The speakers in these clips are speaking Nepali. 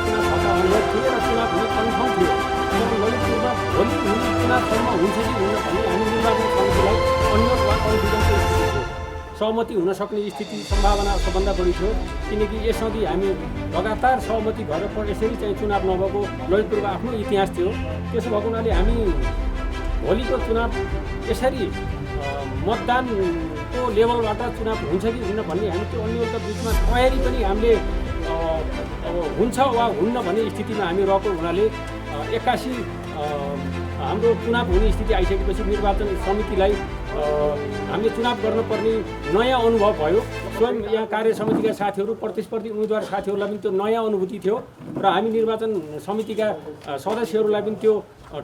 चुनाव भएका अनुभव थिए र चुनाव हुने कन्फर्म थियो। तर ललितपुरमा भोलि हुने चुनावसम्म हुन्छ कि हुन्न भन्ने हामी निर्वाचन समितिलाई अनुरोध वा कन्फिडेन्सको स्थिति थियो। सहमति हुन सक्ने स्थिति सम्भावना सबभन्दा बढी थियो, किनकि यसअघि हामी लगातार सहमति भएर यसरी चाहिँ चुनाव नभएको ललितपुरको आफ्नो इतिहास थियो। त्यसो भएको हुनाले हामी भोलिको चुनाव यसरी मतदानको लेभलबाट चुनाव हुन्छ कि हुन्न भन्ने हामी त्यो अन्यका बिचमा तयारी पनि हामीले अब हुन्छ वा हुन्न भन्ने स्थितिमा हामी रहेको हुनाले 81 हाम्रो चुनाव हुने स्थिति आइसकेपछि निर्वाचन समितिलाई हामीले चुनाव गर्नुपर्ने नयाँ अनुभव भयो। स्वयं यहाँ कार्य समितिका साथीहरू, प्रतिस्पर्धी उम्मेदवार साथीहरूलाई पनि त्यो नयाँ अनुभूति थियो र हामी निर्वाचन समितिका सदस्यहरूलाई पनि त्यो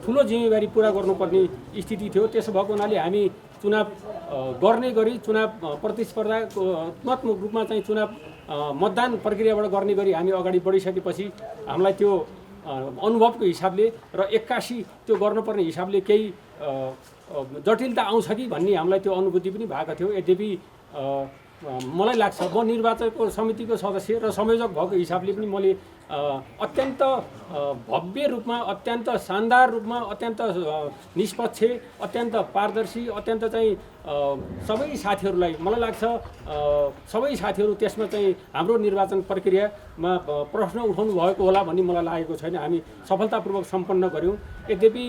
ठुलो जिम्मेवारी पुरा गर्नुपर्ने स्थिति थियो। त्यसो भएको हुनाले हामी चुनाव गर्ने गरी चुनाव प्रतिस्पर्धात्मक रूपमा चाहिँ चुनाव मतदान प्रक्रियाबाट गर्ने गरी हामी अगाडि बढिसकेपछि हामीलाई त्यो अनुभवको हिसाबले र 81 त्यो गर्नुपर्ने हिसाबले केही जटिलता आउँछ कि भन्ने हामीलाई त्यो अनुभूति पनि भएको थियो। यद्यपि मलाई लाग्छ म निर्वाचनको समितिको सदस्य र संयोजक भएको हिसाबले पनि मैले अत्यन्त भव्य रूपमा, अत्यन्त शानदार रूपमा, अत्यन्त निष्पक्ष, अत्यन्त पारदर्शी, अत्यन्त चाहिँ सबै साथीहरूलाई मलाई लाग्छ सबै साथीहरू त्यसमा चाहिँ हाम्रो निर्वाचन प्रक्रियामा प्रश्न उठाउनु भएको होला भन्ने मलाई लागेको छैन। हामी सफलतापूर्वक सम्पन्न गऱ्यौँ। यद्यपि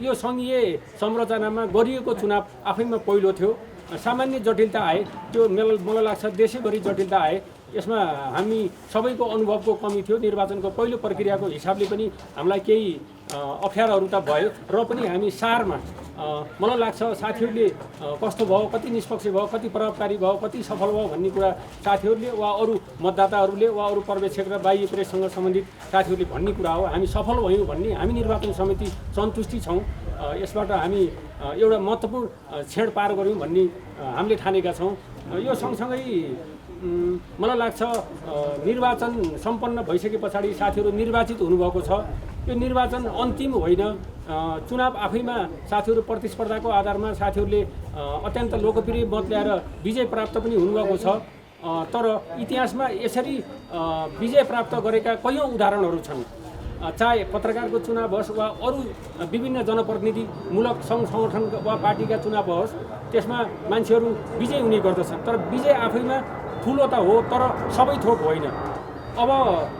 यो सङ्घीय संरचनामा गरिएको चुनाव आफैमा पहिलो थियो। सामान्य जटिलता आए, त्यो मलाई लाग्छ देशैभरि जटिलता आए। यसमा हामी सबैको अनुभवको कमी थियो। निर्वाचनको पहिलो प्रक्रियाको हिसाबले पनि हामीलाई केही अप्ठ्यारोहरू त भयो र पनि हामी सारमा मलाई लाग्छ साथीहरूले कस्तो भयो, कति निष्पक्ष भयो, कति प्रभावकारी भयो, कति सफल भयो भन्ने कुरा साथीहरूले वा अरू मतदाताहरूले वा अरू पर्यवेक्षक र बाह्य प्रेससँग सम्बन्धित साथीहरूले भन्ने कुरा हो। हामी सफल भयौँ भन्ने हामी निर्वाचन समिति सन्तुष्टि छौँ। यसबाट हामी एउटा महत्त्वपूर्ण क्षण पार गऱ्यौँ भन्ने हामीले ठानेका छौँ। यो सँगसँगै मलाई लाग्छ निर्वाचन सम्पन्न भइसके पछाडि साथीहरू निर्वाचित हुनुभएको छ। यो निर्वाचन अन्तिम होइन। चुनाव आफैमा साथीहरू प्रतिस्पर्धाको आधारमा साथीहरूले अत्यन्त लोकप्रिय मत ल्याएर विजय प्राप्त पनि हुनुभएको छ। तर इतिहासमा यसरी विजय प्राप्त गरेका कैयौँ उदाहरणहरू छन्। चाहे पत्रकारको चुनाव होस् वा अरू विभिन्न जनप्रतिनिधिमूलक सङ्घ सङ्गठन वा पार्टीका चुनाव होस्, त्यसमा मान्छेहरू विजय हुने गर्दछन्। तर विजय आफैमा ठुलो त हो, तर सबै थोक होइन। अब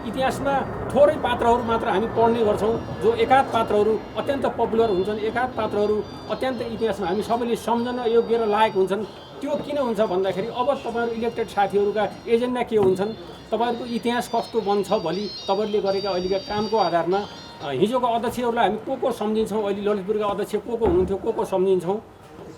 इतिहासमा थोरै पात्रहरू मात्र हामी पढ्ने गर्छौँ, जो एकाध पात्रहरू अत्यन्त पपुलर हुन्छन्, एकाध पात्रहरू अत्यन्त इतिहासमा हामी सबैले सम्झन योग्य र लायक हुन्छन्। त्यो किन हुन्छ भन्दाखेरि अब तपाईँहरू इलेक्टेड साथीहरूका एजेन्डा के हुन्छन्, तपाईँहरूको इतिहास कस्तो बन्छ, भोलि तपाईँहरूले गरेका अहिलेका कामको आधारमा हिजोको अध्यक्षहरूलाई हामी को सम्झिन्छौँ, अहिले ललितपुरका अध्यक्ष को हुनुहुन्थ्यो, को सम्झिन्छौँ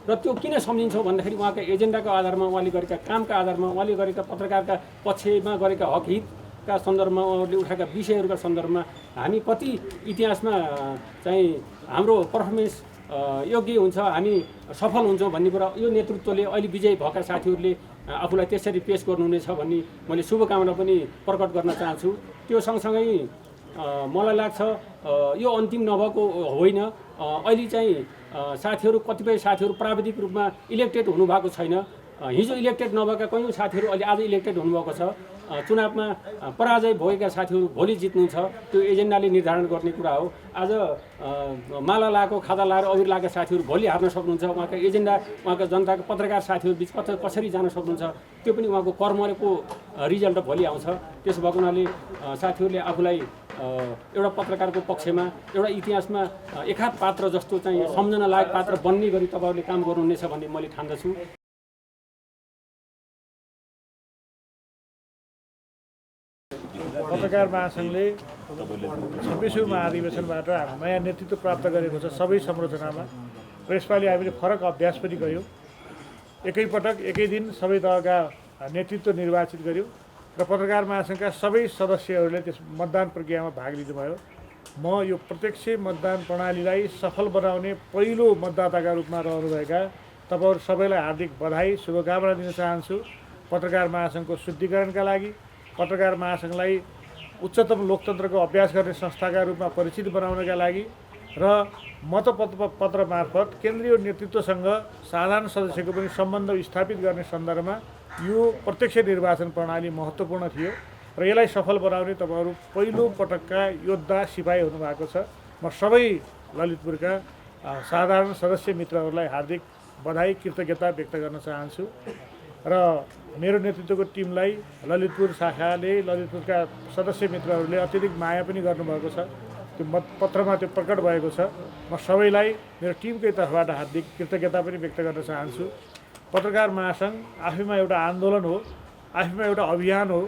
र त्यो किन सम्झिन्छौँ भन्दाखेरि उहाँका एजेन्डाको आधारमा, उहाँले गरेका कामका आधारमा, उहाँले गरेका पत्रकारका पक्षमा गरेका हक हितका सन्दर्भमा, उहाँले उठाएका विषयहरूका सन्दर्भमा हामी कति इतिहासमा चाहिँ हाम्रो पर्फर्मेन्स योग्य हुन्छ, हामी सफल हुन्छौँ भन्ने कुरा यो नेतृत्वले, अहिले विजयी भएका साथीहरूले आफूलाई त्यसरी पेस गर्नुहुनेछ भन्ने मैले शुभकामना पनि प्रकट गर्न चाहन्छु। त्यो सँगसँगै मलाई लाग्छ यो अन्तिम नभएको होइन। अहिले चाहिँ साथीहरू, कतिपय साथीहरू प्राविधिक रूपमा इलेक्टेड हुनुभएको छैन। हिजो इलेक्टेड नभएका कैयौँ साथीहरू अहिले आज इलेक्टेड हुनुभएको छ। चुनावमा पराजय भएका साथीहरू भोलि जित्नुहुन्छ, त्यो एजेन्डाले निर्धारण गर्ने कुरा हो। आज माला लाएको, खादा लाएर अबिर लागेका साथीहरू भोलि हार्न सक्नुहुन्छ। उहाँका एजेन्डा, उहाँका जनताको पत्रकार साथीहरू बिच कसरी जान सक्नुहुन्छ, त्यो पनि उहाँको कर्मको रिजल्ट भोलि आउँछ। त्यसो भएको हुनाले साथीहरूले आफूलाई एउटा पत्रकारको पक्षमा, एउटा इतिहासमा एकाध पात्र जस्तो चाहिँ सम्झन लायक पात्र बन्ने गरी तपाईँहरूले काम गर्नुहुनेछ भन्ने मैले ठान्दछु। पत्रकार महासङ्घले 26औं महाधिवेशनबाट नयाँ नेतृत्व प्राप्त गरेको छ सबै संरचनामा र यसपालि हामीले फरक अभ्यास पनि गऱ्यौँ। एकैपटक एकै दिन सबै दलका नेतृत्व निर्वाचित गऱ्यौँ र पत्रकार महासङ्घका सबै सदस्यहरूले त्यस मतदान प्रक्रियामा भाग लिनुभयो। म यो प्रत्यक्ष मतदान प्रणालीलाई सफल बनाउने पहिलो मतदाताका रूपमा रहनुभएका तपाईँहरू सबैलाई हार्दिक बधाई, शुभकामना दिन चाहन्छु। पत्रकार महासङ्घको शुद्धिकरणका लागि, पत्रकार महासङ्घलाई उच्चतम लोकतन्त्रको अभ्यास गर्ने संस्थाका रूपमा परिचित बनाउनका लागि र मतपत्र मार्फत केन्द्रीय नेतृत्वसँग साधारण सदस्यको पनि सम्बन्ध स्थापित गर्ने सन्दर्भमा यो प्रत्यक्ष निर्वाचन प्रणाली महत्त्वपूर्ण थियो र यसलाई सफल बनाउने तपाईँहरू पहिलो पटकका योद्धा सिपाही हुनुभएको छ। म सबै ललितपुरका साधारण सदस्य मित्रहरूलाई हार्दिक बधाई कृतज्ञता व्यक्त गर्न चाहन्छु र मेरो नेतृत्वको टिमलाई ललितपुर शाखाले ललितपुरका सदस्य मित्रहरूले अत्यधिक माया पनि गर्नुभएको छ। त्यो पत्रमा त्यो प्रकट भएको छ। म सबैलाई मेरो टिमकै तर्फबाट हार्दिक कृतज्ञता पनि व्यक्त गर्न चाहन्छु। पत्रकार महासङ्घ आफैमा एउटा आन्दोलन हो, आफैमा एउटा अभियान हो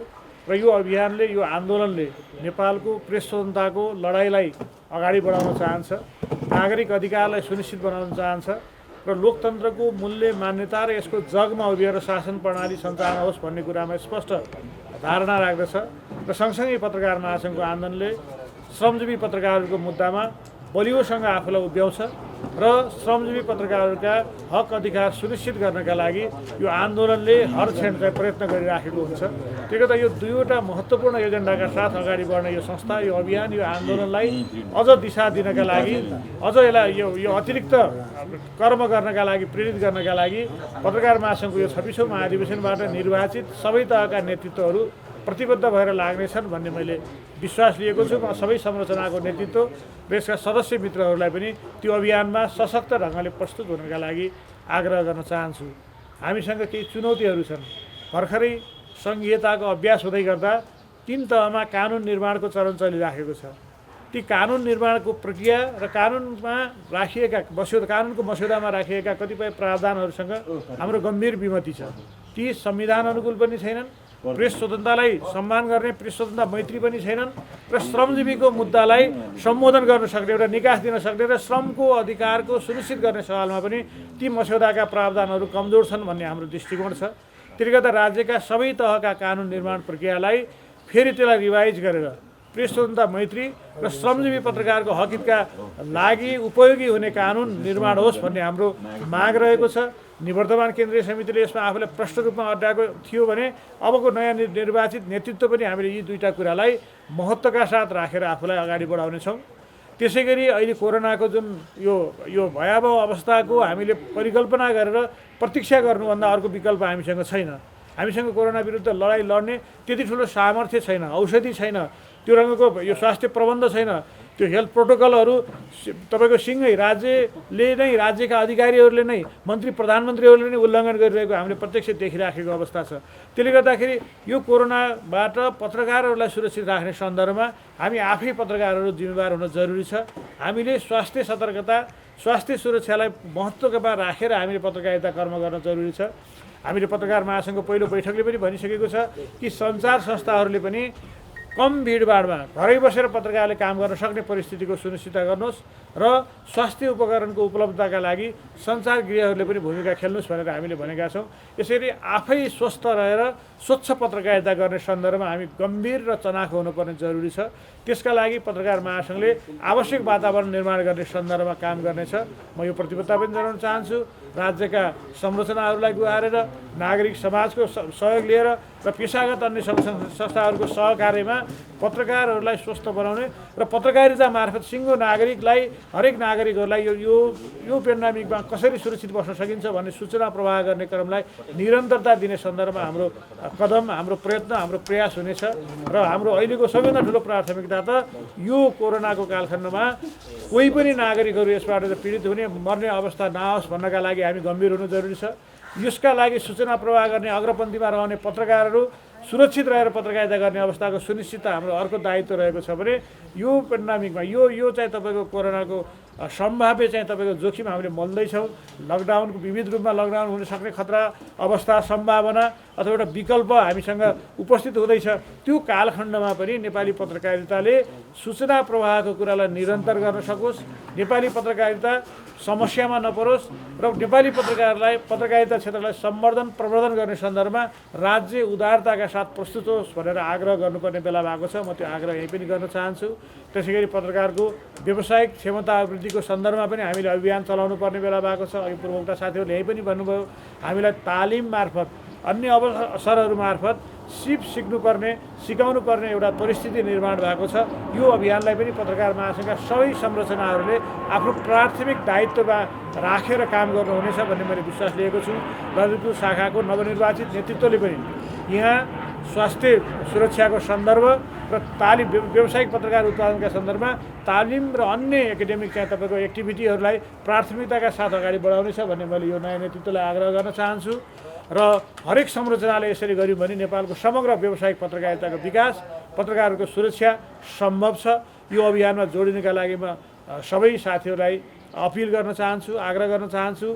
र यो अभियानले यो आन्दोलनले नेपालको प्रेस स्वतन्त्रताको लडाइँलाई अगाडि बढाउन चाहन्छ, नागरिक अधिकारलाई सुनिश्चित बनाउन चाहन्छ र लोकतन्त्रको मूल्य मान्यता र यसको जगमा उभिएर शासन प्रणाली सञ्चालन होस् भन्ने कुरामा स्पष्ट धारणा राख्दछ र सँगसँगै पत्रकार महासङ्घको आन्दोलनले श्रमजीवी पत्रकारहरूको मुद्दामा बलियोसँग आफूलाई उभ्याउँछ र श्रमजीवी पत्रकारहरूका हक अधिकार सुनिश्चित गर्नका लागि यो आन्दोलनले हर क्षण चाहिँ प्रयत्न गरिराखेको हुन्छ। त्यही गर्दा यो दुईवटा महत्त्वपूर्ण एजेन्डाका साथ अगाडि बढ्ने यो संस्था, यो अभियान, यो आन्दोलनलाई अझ दिशा दिनका लागि, अझ यसलाई यो अतिरिक्त कर्म गर्नका लागि, प्रेरित गर्नका लागि पत्रकार महासङ्घको यो 26औं महाधिवेशनबाट निर्वाचित सबै तहका नेतृत्वहरू प्रतिबद्ध भएर लाग्नेछन् भन्ने मैले विश्वास लिएको छु। म सबै संरचनाको नेतृत्व र यसका सदस्य मित्रहरूलाई पनि त्यो अभियानमा सशक्त ढङ्गले प्रस्तुत हुनका लागि आग्रह गर्न चाहन्छु। हामीसँग केही चुनौतीहरू छन्। भर्खरै सङ्घीयताको अभ्यास हुँदै गर्दा 3 तहमा कानुन निर्माणको चरण चलिराखेको छ। ती कानुन निर्माणको प्रक्रिया र कानुनमा राखिएका कानुनको मस्यौदामा राखिएका कतिपय प्रावधानहरूसँग हाम्रो गम्भीर विमति छ। ती संविधान अनुकूल पनि छैनन्, प्रेस स्वतन्त्रतालाई सम्मान गर्ने प्रेस स्वतन्त्रता मैत्री पनि छैनन् र श्रमजीवीको मुद्दालाई सम्बोधन गर्न सक्ने, एउटा निकास दिन सक्ने र श्रमको अधिकारको सुनिश्चित गर्ने सवालमा पनि ती मस्यौदाका प्रावधानहरू कमजोर छन् भन्ने हाम्रो दृष्टिकोण छ। त्यसले गर्दा राज्यका सबै तहका कानुन निर्माण प्रक्रियालाई फेरि त्यसलाई रिभाइज गरेर प्रेस स्वतन्त्रता मैत्री र श्रमजीवी पत्रकारको हकका लागि उपयोगी हुने कानुन निर्माण होस् भन्ने हाम्रो माग रहेको छ। निवर्तमान केन्द्रीय समितिले यसमा आफूलाई प्रष्ट रूपमा अड्याएको थियो भने अबको नयाँ निर्वाचित नेतृत्व पनि हामीले यी दुईटा कुरालाई महत्त्वका साथ राखेर आफूलाई अगाडि बढाउनेछौँ। त्यसै गरी अहिले कोरोनाको जुन यो भयावह अवस्थाको हामीले परिकल्पना गरेर प्रतीक्षा गर्नुभन्दा अर्को विकल्प हामीसँग छैन। हामीसँग कोरोना विरुद्ध लडाइँ लड्ने त्यति ठुलो सामर्थ्य छैन, औषधि छैन, त्यो रङको यो स्वास्थ्य प्रबन्ध छैन, त्यो हेल्थ प्रोटोकलहरू तपाईँको सिँगै राज्यले नै, राज्यका अधिकारीहरूले नै, मन्त्री प्रधानमन्त्रीहरूले नै उल्लङ्घन गरिरहेको हामीले प्रत्यक्ष देखिराखेको अवस्था छ। त्यसले गर्दाखेरि यो कोरोनाबाट पत्रकारहरूलाई सुरक्षित राख्ने सन्दर्भमा हामी आफै पत्रकारहरू जिम्मेवार हुन जरुरी छ। हामीले स्वास्थ्य सतर्कता, स्वास्थ्य सुरक्षालाई महत्त्वमा राखेर हामीले पत्रकारिता कर्म गर्न जरुरी छ। हामीले पत्रकार महासङ्घको पहिलो बैठकले पनि भनिसकेको छ कि सञ्चार संस्थाहरूले पनि कम भिडभाडमा घरै बसेर पत्रकारले काम गर्न सक्ने परिस्थितिको सुनिश्चित गर्नुहोस् र स्वास्थ्य उपकरणको उपलब्धताका लागि सञ्चार गृहहरूले पनि भूमिका खेल्नुहोस् भनेर हामीले भनेका छौँ। यसरी आफै स्वस्थ रहेर स्वच्छ पत्रकारिता गर्ने सन्दर्भमा हामी गम्भीर र चनाखो हुनुपर्ने जरुरी छ। त्यसका लागि पत्रकार महासङ्घले आवश्यक वातावरण निर्माण गर्ने सन्दर्भमा काम गर्नेछ। म यो प्रतिबद्धता पनि जनाउन चाहन्छु। राज्यका संरचनाहरूलाई गुहारेर नागरिक समाजको सहयोग लिएर र पेसागत अन्य संस्थाहरूको सहकार्यमा पत्रकारहरूलाई स्वस्थ बनाउने र पत्रकारिता मार्फत सिङ्गो नागरिकलाई, हरेक नागरिकहरूलाई यो पेन्डेमिकमा कसरी सुरक्षित बस्न सकिन्छ भन्ने सूचना प्रवाह गर्ने क्रमलाई निरन्तरता दिने सन्दर्भमा हाम्रो कदम, हाम्रो प्रयत्न, हाम्रो प्रयास हुनेछ। र हाम्रो अहिलेको सबैभन्दा ठुलो प्राथमिकता त यो कोरोनाको कालखण्डमा कोही पनि नागरिकहरू यसबाट पीडित हुने, मर्ने अवस्था नआओस् भन्नका लागि हामी गम्भीर हुनु जरुरी छ। यसका लागि सूचना प्रवाह गर्ने अग्रपन्थीमा रहने पत्रकारहरू सुरक्षित रहेर पत्रकारिता गर्ने अवस्थाको सुनिश्चितता हाम्रो अर्को दायित्व रहेको छ भने यो पेन्डेमिकमा यो चाहिँ तपाईँको कोरोनाको सम्भाव्य चाहिँ तपाईँको जोखिम हामीले मल्दैछौँ। लकडाउनको विविध रूपमा लकडाउन हुन सक्ने खतरा अवस्था, सम्भावना अथवा एउटा विकल्प हामीसँग उपस्थित हुँदैछ। त्यो कालखण्डमा पनि नेपाली पत्रकारिताले सूचना प्रवाहको कुरालाई निरन्तर गर्न सकोस्, नेपाली पत्रकारिता समस्यामा नपरोस् र नेपाली पत्रकारिता क्षेत्रलाई सम्वर्धन प्रवर्धन गर्ने सन्दर्भमा राज्य उदारताका साथ प्रस्तुत होस् भनेर आग्रह गर्नुपर्ने बेला भएको छ। म त्यो आग्रह यहीँ पनि गर्न चाहन्छु। त्यसै गरी पत्रकारको व्यावसायिक क्षमता अभिवृद्धिको सन्दर्भमा पनि हामीले अभियान चलाउनु पर्ने बेला भएको छ। अघि पूर्वोक्ता साथीहरूले यही पनि भन्नुभयो, हामीलाई तालिम मार्फत, अन्य अवसरहरू मार्फत सिकाउनु पर्ने एउटा परिस्थिति निर्माण भएको छ। यो अभियानलाई पनि पत्रकार महासङ्घका सबै संरचनाहरूले आफ्नो प्राथमिक दायित्वमा राखेर काम गर्नुहुनेछ भन्ने मैले विश्वास लिएको छु। ललितपुर शाखाको नवनिर्वाचित नेतृत्वले पनि यहाँ स्वास्थ्य सुरक्षाको सन्दर्भ र व्यावसायिक पत्रकार उत्पादनका सन्दर्भमा तालिम र अन्य एकाडेमिक चाहिँ तपाईँको एक्टिभिटीहरूलाई प्राथमिकताका साथ अगाडि बढाउनेछ भन्ने मैले यो नयाँ नेतृत्वलाई आग्रह गर्न चाहन्छु र हरेक संरचनाले यसरी गऱ्यौँ भने नेपालको समग्र व्यावसायिक पत्रकारिताको विकास पत्रकारहरूको सुरक्षा सम्भव छ। यो अभियानमा जोडिनका लागि म सबै साथीहरूलाई अपिल गर्न चाहन्छु, आग्रह गर्न चाहन्छु।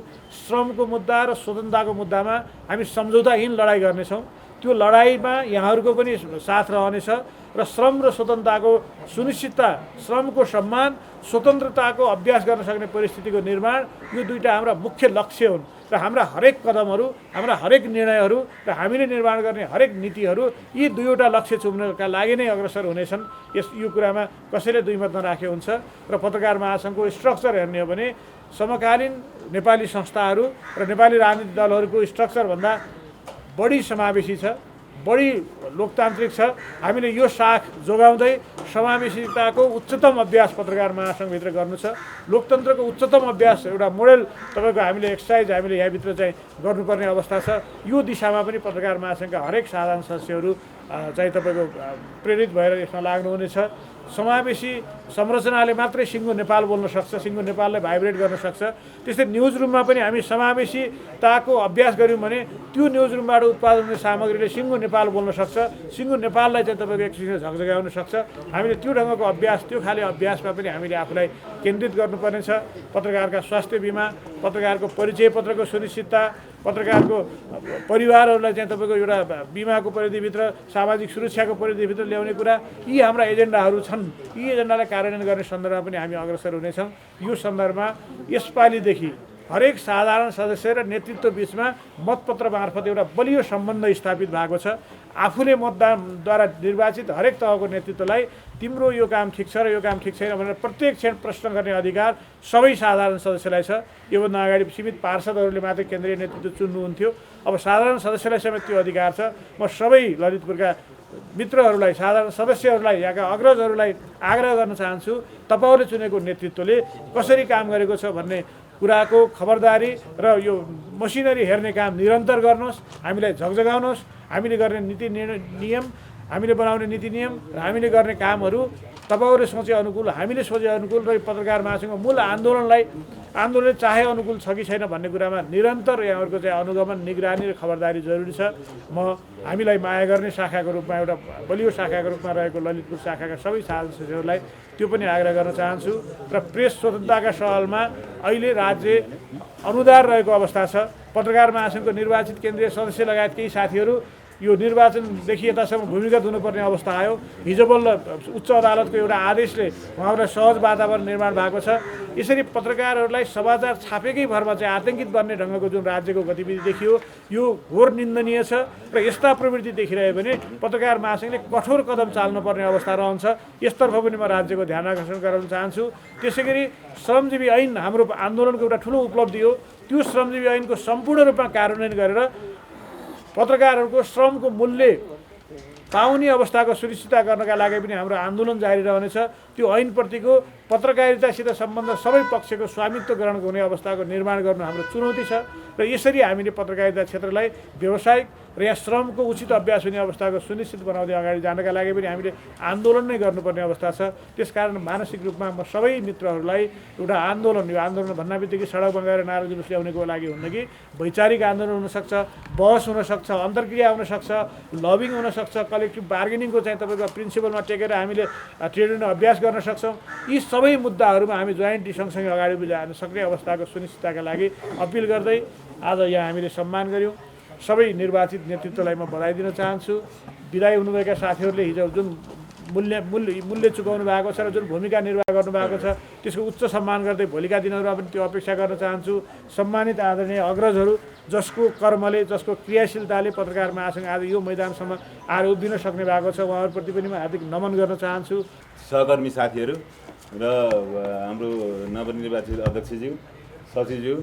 श्रमको मुद्दा र स्वतन्त्रताको मुद्दामा हामी सम्झौताहीन लडाइँ गर्नेछौँ। त्यो लडाइँमा यहाँहरूको पनि साथ रहनेछ र श्रम र स्वतन्त्रताको सुनिश्चितता, श्रमको सम्मान, स्वतन्त्रताको अभ्यास गर्न सक्ने परिस्थितिको निर्माण, यो दुईटा हाम्रा मुख्य लक्ष्य हुन् र हाम्रा हरेक कदमहरू, हाम्रा हरेक निर्णयहरू र हामीले निर्माण गर्ने हरेक नीतिहरू यी दुईवटा लक्ष्य चुम्नका लागि नै अग्रसर हुनेछन्। यो कुरामा कसैले दुईमत नराखे हुन्छ र पत्रकार महासङ्घको स्ट्रक्चर हेर्ने हो भने समकालीन नेपाली संस्थाहरू र नेपाली राजनीतिक दलहरूको स्ट्रक्चरभन्दा बढी समावेशी छ, बढी लोकतान्त्रिक छ। हामीले यो साख जोगाउँदै समावेशिताको उच्चतम अभ्यास पत्रकार महासङ्घभित्र गर्नु छ। लोकतन्त्रको उच्चतम अभ्यास एउटा मोडल तपाईँको हामीले एक्सर्साइज हामीले यहाँभित्र चाहिँ गर्नुपर्ने अवस्था छ। यो दिशामा पनि पत्रकार महासङ्घका हरेक साधारण सदस्यहरू चाहिँ तपाईँको प्रेरित भएर यसमा लाग्नुहुनेछ। समावेशी संरचनाले मात्रै सिङ्गो नेपाल बोल्न सक्छ, सिङ्गो नेपाललाई भाइब्रेट गर्न सक्छ। त्यस्तै न्युज रुममा पनि हामी समावेशिताको अभ्यास गऱ्यौँ भने त्यो न्युज रुमबाट उत्पादन हुने सामग्रीले सिङ्गो नेपाल बोल्न सक्छ, सिङ्गो नेपाललाई चाहिँ तपाईँको एक किसिमले झकझगाउन सक्छ। हामीले त्यो ढङ्गको अभ्यास, त्यो खाले अभ्यासमा पनि हामीले आफूलाई केन्द्रित गर्नुपर्नेछ। पत्रकारका स्वास्थ्य बिमा, पत्रकारको परिचय पत्रको सुनिश्चितता, पत्रकारको परिवारहरूलाई चाहिँ तपाईँको एउटा बिमाको परिधिभित्र, सामाजिक सुरक्षाको परिधिभित्र ल्याउने कुरा, यी हाम्रा एजेन्डाहरू छन्। यी एजेन्डालाई कार्यान्वयन गर्ने सन्दर्भमा पनि हामी अग्रसर हुनेछौँ। यो सन्दर्भमा यसपालिदेखि हरेक साधारण सदस्य र नेतृत्व बिचमा मतपत्र मार्फत एउटा बलियो सम्बन्ध स्थापित भएको छ। आफूले मतदानद्वारा निर्वाचित हरेक तहको नेतृत्वलाई तिम्रो यो काम ठिक छ र यो काम ठिक छैन भनेर प्रत्येक क्षण प्रश्न गर्ने अधिकार सबै साधारण सदस्यलाई छ। योभन्दा अगाडि सीमित पार्षदहरूले मात्रै केन्द्रीय नेतृत्व चुन्नुहुन्थ्यो, अब साधारण सदस्यलाई समेत त्यो अधिकार छ। म सबै ललितपुरका मित्रहरूलाई, साधारण सदस्यहरूलाई, यहाँका अग्रजहरूलाई आग्रह गर्न चाहन्छु, तपाईँहरूले चुनेको नेतृत्वले कसरी काम गरेको छ भन्ने कुराको खबरदारी र यो मसिनरी हेर्ने काम निरन्तर गर्नुहोस्, हामीलाई झकझगाउनुहोस्। हामीले गर्ने नीति नियम, हामीले बनाउने नीति नियम र हामीले गर्ने कामहरू तपाईँहरूले सोचे अनुकूल, हामीले सोचे अनुकूल र पत्रकार महासङ्घको मूल आन्दोलन चाहे अनुकूल छ कि छैन भन्ने कुरामा निरन्तर यहाँहरूको चाहिँ अनुगमन, निगरानी र खबरदारी जरुरी छ। म हामीलाई माया गर्ने शाखाको रूपमा, एउटा बलियो शाखाको रूपमा रहेको ललितपुर शाखाका सबै सदस्यहरूलाई त्यो पनि आग्रह गर्न चाहन्छु। र प्रेस स्वतन्त्रताका सवालमा अहिले राज्य अनुदार रहेको अवस्था छ। पत्रकार महासङ्घको निर्वाचित केन्द्रीय सदस्य लगायत केही साथीहरू यो निर्वाचनदेखि यतासम्म भूमिगत हुनुपर्ने अवस्था आयो। हिजो बल्ल उच्च अदालतको एउटा आदेशले उहाँहरूलाई सहज वातावरण निर्माण भएको छ। यसरी पत्रकारहरूलाई समाचार छापेकै भरमा चाहिँ आतङ्कित बन्ने ढङ्गको जुन राज्यको गतिविधि देखियो, यो घोर निन्दनीय छ र यस्ता प्रवृत्ति देखिरह्यो भने पत्रकार महासङ्घले कठोर कदम चाल्नुपर्ने अवस्था रहन्छ। यसतर्फ पनि म राज्यको ध्यान आकर्षण गराउन चाहन्छु। त्यसै गरी श्रमजीवी ऐन हाम्रो आन्दोलनको एउटा ठुलो उपलब्धि हो। त्यो श्रमजीवी ऐनको सम्पूर्ण रूपमा कार्यान्वयन गरेर पत्रकारहरूको श्रमको मूल्य पाउने अवस्थाको सुनिश्चितता गर्नका लागि पनि हाम्रो आन्दोलन जारी रहनेछ। त्यो ऐनप्रतिको पत्रकारितासित सम्बन्ध सबै पक्षको स्वामित्व ग्रहण हुने अवस्थाको निर्माण गर्नु हाम्रो चुनौती छ र यसरी हामीले पत्रकारिता क्षेत्रलाई व्यावसायिक र यहाँ श्रमको उचित अभ्यास हुने अवस्थाको सुनिश्चित बनाउँदै अगाडि जानका लागि पनि हामीले आन्दोलन नै गर्नुपर्ने अवस्था छ। त्यसकारण मानसिक रूपमा म सबै मित्रहरूलाई एउटा आन्दोलन, यो आन्दोलन भन्ना बित्तिकै सडकमा गएर नारा जुलुस ल्याउनेको लागि हुन्न कि वैचारिक आन्दोलन हुनसक्छ, बहस हुनसक्छ, अन्तर्क्रिया हुनसक्छ, लबिङ हुनसक्छ, कलेक्टिभ बार्गेनिङको चाहिँ तपाईँको प्रिन्सिपलमा टेकेर हामीले ट्रेड युनियन अभ्यास गर्न सक्छौँ। यी सबै मुद्दाहरूमा हामी जोइन्टली सँगसँगै अगाडि जान सक्ने अवस्थाको सुनिश्चितताका लागि अपिल गर्दै आज यहाँ हामीले सम्मान गऱ्यौँ। सबै निर्वाचित नेतृत्वलाई म बधाई दिन चाहन्छु। विदायी हुनुभएका साथीहरूले हिजो जुन मूल्य चुकाउनु भएको छ र जुन भूमिका निर्वाह गर्नुभएको छ त्यसको उच्च सम्मान गर्दै भोलिका दिनहरूमा पनि त्यो अपेक्षा गर्न चाहन्छु। सम्मानित आदरणीय अग्रजहरू जसको कर्मले, जसको क्रियाशीलताले पत्रकार महासङ्घ आज यो मैदानसम्म आएर उभिन सक्ने भएको छ, उहाँहरूप्रति पनि म हार्दिक नमन गर्न चाहन्छु। सहकर्मी साथीहरू र हाम्रो नवनिर्वाचित अध्यक्षज्यू, सचिवज्यू,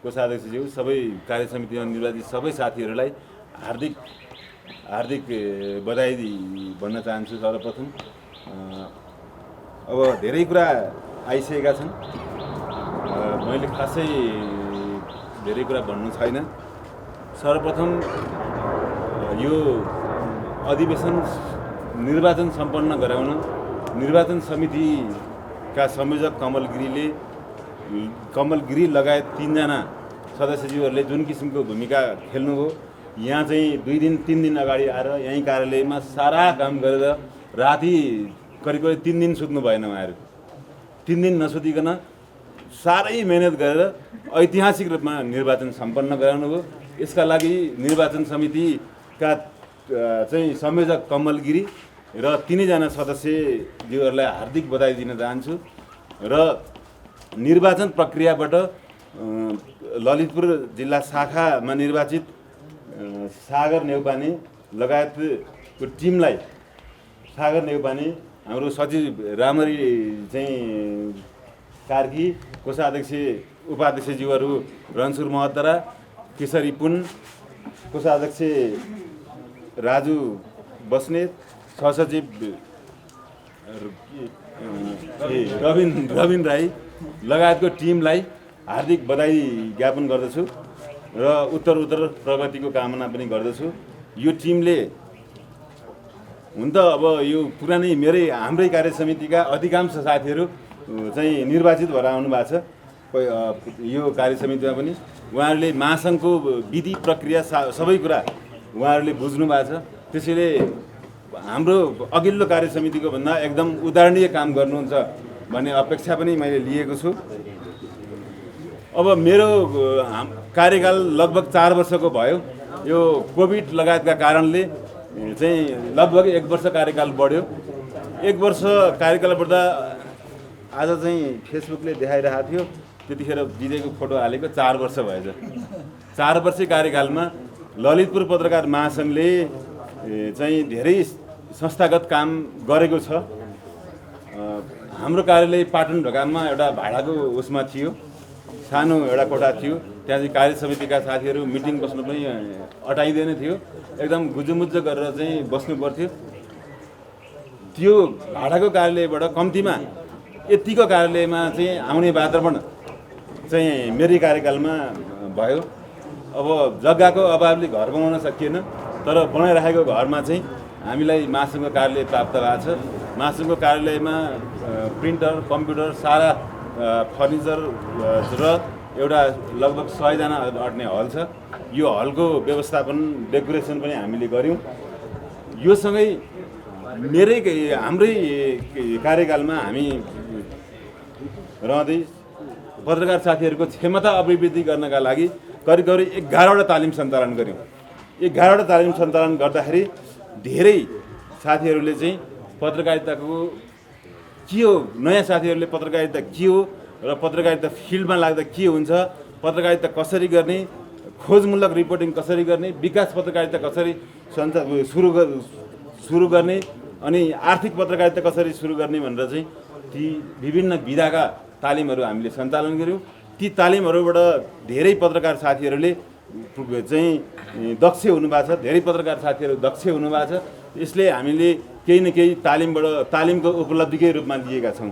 कोषाध्यक्षज्यू, सबै कार्य समितिमा निर्वाचित सबै साथीहरूलाई हार्दिक बधाई भन्न चाहन्छु। सर्वप्रथम अब धेरै कुरा आइसकेका छन्, मैले खासै धेरै कुरा भन्नु छैन। सर्वप्रथम यो अधिवेशन निर्वाचन सम्पन्न गराउन निर्वाचन समितिका संयोजक कमल गिरी लगायत 3 जना सदस्यज्यूहरूले जुन किसिमको भूमिका खेल्नुभयो, यहाँ चाहिँ 2-3 दिन अगाडि आएर यहीँ कार्यालयमा सारा काम गरेर राति करिब 3 दिन सुत्नु भएन उहाँहरू। 3 दिन नसुतिकन साह्रै मेहनत गरेर ऐतिहासिक रूपमा निर्वाचन सम्पन्न गराउनुभयो। यसका लागि निर्वाचन समितिका चाहिँ संयोजक कमल गिरी र 3 जना सदस्यज्यूहरूलाई हार्दिक बधाई दिन चाहन्छु। र निर्वाचन प्रक्रियाबाट ललितपुर जिल्ला शाखामा निर्वाचित सागर नेउपाने लगायतको टिमलाई, सागर नेउपाने, हाम्रो सचिव रामरी चाहिँ कार्की, कोषाध्यक्ष उपाध्यक्षज्यूहरू रणसुर महतरा, केशरी पुन, कोषाध्यक्ष राजु बस्नेत, सहसचिव रविन राई लगायतको टिमलाई हार्दिक बधाई ज्ञापन गर्दछु र उत्तर प्रगतिको कामना पनि गर्दछु। यो टिमले हुन त अब यो पुरानै हाम्रै कार्यसमितिका अधिकांश साथीहरू चाहिँ निर्वाचित भएर आउनु भएको छ यो कार्यसमितिमा पनि। उहाँहरूले महासङ्घको विधि प्रक्रिया सबै कुरा उहाँहरूले बुझ्नु भएको छ। त्यसैले हाम्रो अघिल्लो कार्यसमितिको भन्दा एकदम उदाहरणीय काम गर्नुहुन्छ भन्ने अपेक्षा पनि मैले लिएको छु। अब मेरो कार्यकाल लगभग 4 वर्षको भयो। यो कोभिड लगायतका कारणले चाहिँ लगभग 1 वर्ष कार्यकाल बढ्यो। 1 वर्ष कार्यकाल बढ्दा आज चाहिँ फेसबुकले देखाइरहेको थियो, त्यतिखेर विजयको फोटो हालेको 4 वर्ष भएछ। 4 वर्षे कार्यकालमा ललितपुर पत्रकार महासङ्घले चाहिँ धेरै संस्थागत काम गरेको छ। हाम्रो कार्यालय पाटन ढोकामा एउटा भाडाको उसमा थियो, सानो एउटा कोठा थियो। त्यहाँ चाहिँ कार्यसमितिका साथीहरू मिटिङ बस्नु पनि अटाइँदैन थियो, एकदम गुजुमुज्ज गरेर चाहिँ बस्नु पर्थ्यो। त्यो भाडाको कार्यालयबाट कम्तीमा यतिको कार्यालयमा चाहिँ आउने वातावरण चाहिँ मेरै कार्यकालमा भयो। अब जग्गाको अभावले घर बनाउन सकिएन, तर बनाइराखेको घरमा चाहिँ हामीलाई महासङ्घको कार्यालय प्राप्त भएको छ। महासङ्घको कार्यालयमा प्रिन्टर, कम्प्युटर, सारा फर्निचर र एउटा लगभग 100 जना अट्ने हल छ। यो हलको व्यवस्थापन, डेकोरेसन पनि हामीले गऱ्यौँ। यो सँगै हाम्रै कार्यकालमा हामी रहँदै पत्रकार साथीहरूको क्षमता अभिवृद्धि गर्नका लागि करिब 11वटा तालिम सञ्चालन गऱ्यौँ। 11वटा तालिम सञ्चालन गर्दाखेरि धेरै साथीहरूले चाहिँ पत्रकारिताको के हो, नयाँ साथीहरूले पत्रकारिता के हो र पत्रकारिता फिल्डमा लाग्दा के हुन्छ, पत्रकारिता कसरी गर्ने, खोजमूलक रिपोर्टिङ कसरी गर्ने, विकास पत्रकारिता कसरी सुरु गर्ने अनि आर्थिक पत्रकारिता कसरी सुरु गर्ने भनेर चाहिँ ती विभिन्न विधाका तालिमहरू हामीले सञ्चालन गऱ्यौँ। ती तालिमहरूबाट धेरै पत्रकार साथीहरूले चाहिँ दक्ष हुनुभएको छ, धेरै पत्रकार साथीहरू दक्ष हुनुभएको छ। यसले हामीले केही न केही तालिमको उपलब्धिकै रूपमा लिएका छौँ।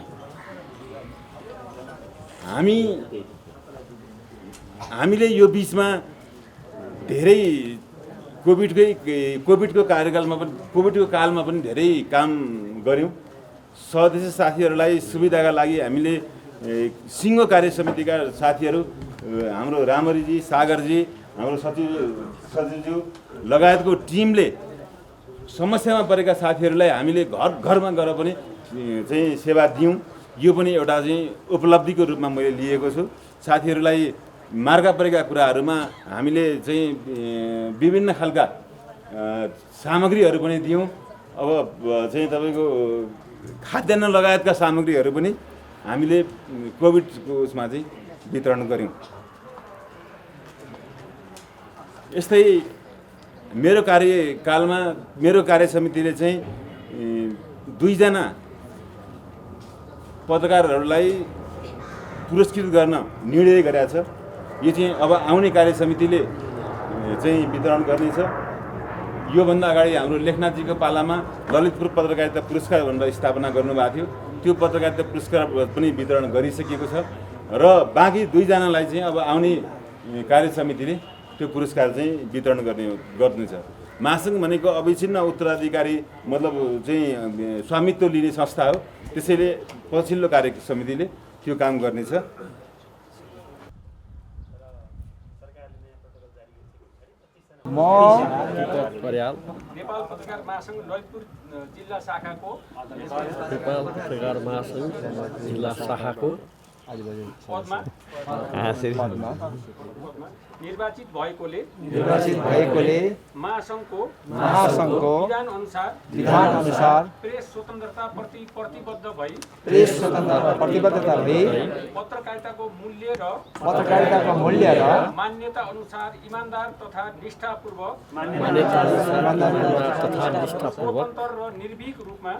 हामीले यो बिचमा धेरै कोभिडको कार्यकालमा पनि, कोभिडको कालमा पनि धेरै काम गऱ्यौँ। सदस्य साथीहरूलाई सुविधाका लागि हामीले सिङ्गो कार्यसमितिका साथीहरू, हाम्रो रामरीजी, सागरजी, हाम्रो सचिवज्यू लगायतको टिमले समस्यामा परेका साथीहरूलाई हामीले घरमा गएर पनि चाहिँ सेवा दियौँ। यो पनि एउटा चाहिँ उपलब्धिको रूपमा मैले लिएको छु। साथीहरूलाई मार्गा परेका कुराहरूमा हामीले चाहिँ विभिन्न खालका सामग्रीहरू पनि दियौँ। अब चाहिँ तपाईँको खाद्यान्न लगायतका सामग्रीहरू पनि हामीले कोभिडको उसमा चाहिँ वितरण गऱ्यौँ। यस्तै मेरो कार्यकालमा मेरो कार्यसमितिले चाहिँ 2 जना पत्रकारहरूलाई पुरस्कृत गर्न निर्णय गरेको छ। यो चाहिँ अब आउने कार्यसमितिले चाहिँ वितरण गर्नेछ। योभन्दा अगाडि हाम्रो लेखनाथजीको पालामा ललितपुर पत्रकारिता पुरस्कार भनेर स्थापना गर्नुभएको थियो। त्यो पत्रकारिता पुरस्कार पनि वितरण गरिसकिएको छ र बाँकी 2 जनालाई चाहिँ अब आउने कार्यसमितिले त्यो पुरस्कार चाहिँ वितरण गर्नेछ। महासङ्घ भनेको अविच्छिन्न उत्तराधिकारी मतलब चाहिँ स्वामित्व लिने संस्था हो। त्यसैले पछिल्लो कार्य समितिले त्यो काम गर्नेछ। म नेपाल पत्रकार महासङ्घ ललितपुर जिल्ला शाखाको पदमा निर्वाचित भएकोले महासङ्घको विधान अनुसार प्रेस स्वतन्त्रता प्रति प्रतिबद्धता भई पत्रकारिताको मूल्य र मान्यता अनुसार इमानदार तथा निष्ठापूर्वक स्वतन्त्र र निर्भीक रूपमा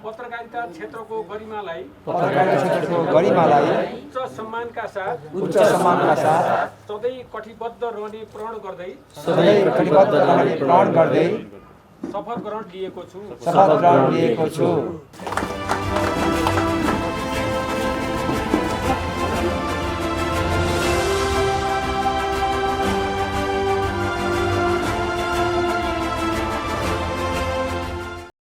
पत्रकारिता क्षेत्रको गरिमालाई उच्च सम्मानका साथ सधैँ कटिबद्ध रहने प्रण गर्दै शपथ ग्रहण लिएको छु।